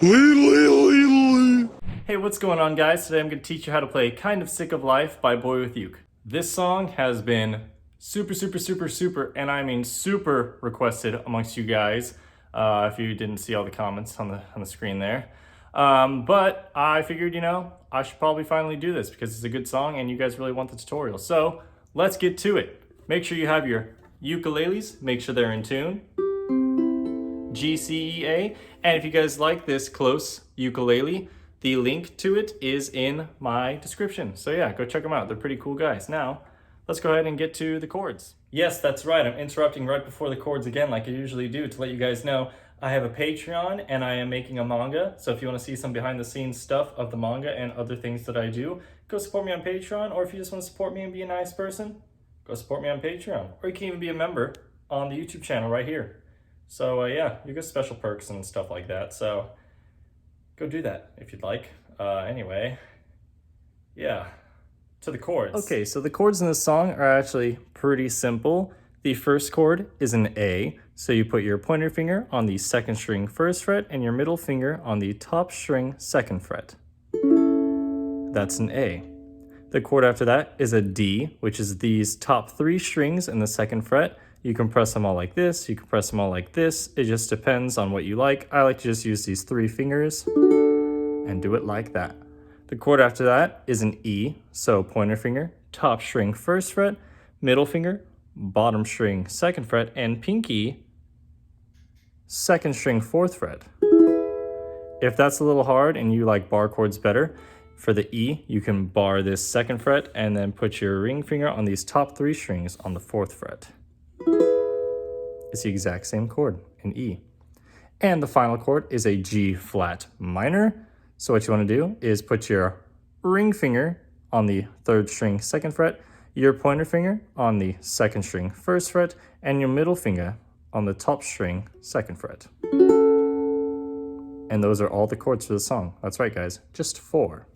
Hey, what's going on, guys? Today I'm going to teach you how to play Kind of Sick of Life by Boywithuke. This song has been super, and I mean super requested amongst you guys, if you didn't see all the comments on the screen there. But I figured, I should probably finally do this because it's a good song and you guys really want the tutorial. So let's get to it. Make sure you have your ukuleles, make sure they're in tune. G, C, E, A. And if you guys like this close ukulele, the link to it is in my description. So yeah, go check them out. They're pretty cool guys. Now, let's go ahead and get to the chords. Yes, that's right. I'm interrupting right before the chords again, like I usually do, to let you guys know I have a Patreon and I am making a manga. So if you want to see some behind the scenes stuff of the manga and other things that I do, go support me on Patreon. Or if you just want to support me and be a nice person, go support me on Patreon. Or you can even be a member on the YouTube channel right here. So yeah, you get special perks and stuff like that. So go do that if you'd like. Anyway, yeah, to the chords. Okay, so the chords in this song are actually pretty simple. The first chord is an A, so you put your pointer finger on the second string first fret and your middle finger on the top string second fret. That's an A. The chord after that is a D, which is these top three strings in the second fret. You can press them all like this, you can press them all like this. It just depends on what you like. I like to just use these three fingers and do it like that. The chord after that is an E, so pointer finger, top string first fret, middle finger, bottom string second fret, and pinky, second string fourth fret. If that's a little hard and you like bar chords better, for the E, you can bar this second fret and then put your ring finger on these top three strings on the fourth fret. It's the exact same chord in E. And the final chord is a G flat minor. So what you want to do is put your ring finger on the third string second fret, your pointer finger on the second string first fret, and your middle finger on the top string second fret. And those are all the chords for the song. That's right, guys, just 4.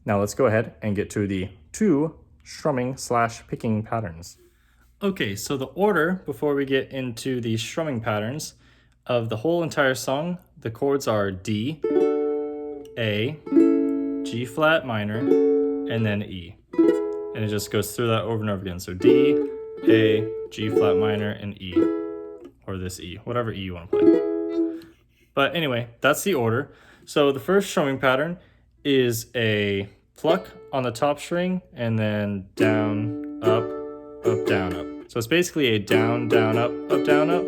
Now let's go ahead and get to the 2 strumming/picking patterns. Okay, so the order before we get into the strumming patterns of the whole entire song, the chords are D, A, G flat minor, and then E. And it just goes through that over and over again. So D, A, G flat minor, and E. Or this E, whatever E you want to play. But anyway, that's the order. So the first strumming pattern is a pluck on the top string and then down, up, down, up. So it's basically a down, down, up, down, up.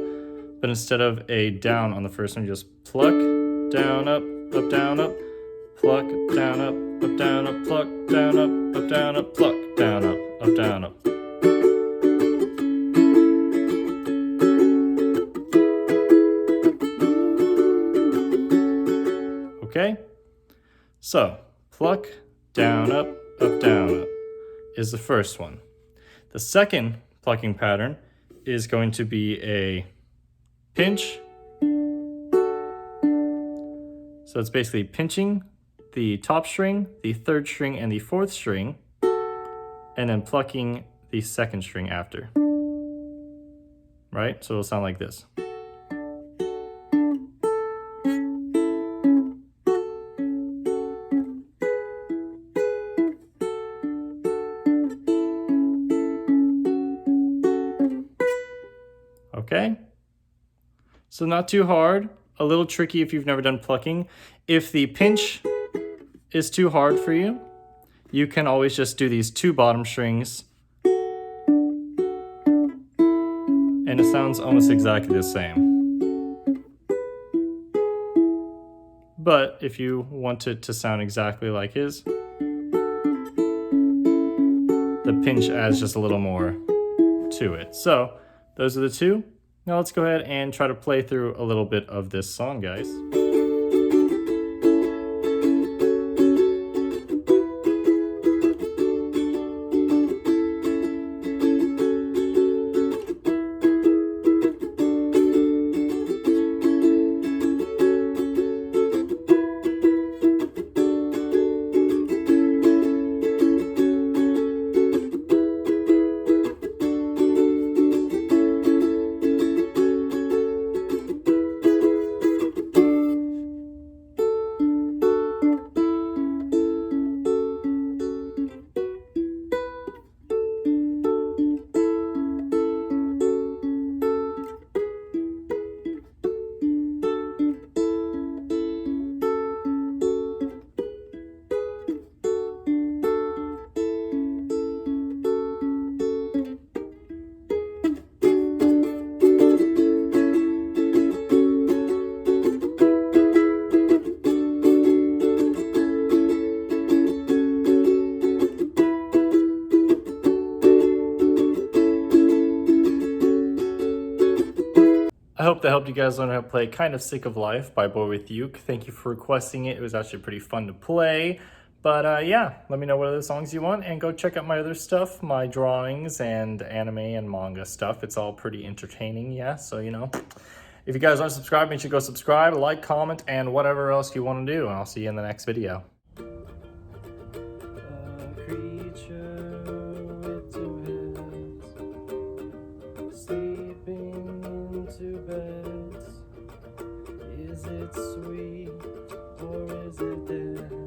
But instead of a down on the first one, you just pluck, down, up, down, up, pluck, down, up, down, up, pluck, down, up, down, up, pluck, down, up, down, up. Okay? So, pluck, down, up, down, up is the first one. The second plucking pattern is going to be a pinch. So it's basically pinching the top string, the third string, and the fourth string, and then plucking the second string after. Right? So it'll sound like this. Okay? So not too hard, a little tricky if you've never done plucking. If the pinch is too hard for you, you can always just do these 2 bottom strings and it sounds almost exactly the same. But if you want it to sound exactly like his, the pinch adds just a little more to it. So those are the 2. Now let's go ahead and try to play through a little bit of this song, guys. hope that helped you guys learn how to play Kind of Sick of Life by Boywithuke. Thank you for requesting it. It was actually pretty fun to play. But yeah, let me know what other songs you want, and go check out my other stuff, my drawings and anime and manga stuff. It's all pretty entertaining, yeah, so you know. If you guys aren't subscribed, make sure you go subscribe, like, comment, and whatever else you want to do, and I'll see you in the next video. A creature with two heads, sleeping into beds. Is it sweet or is it dead?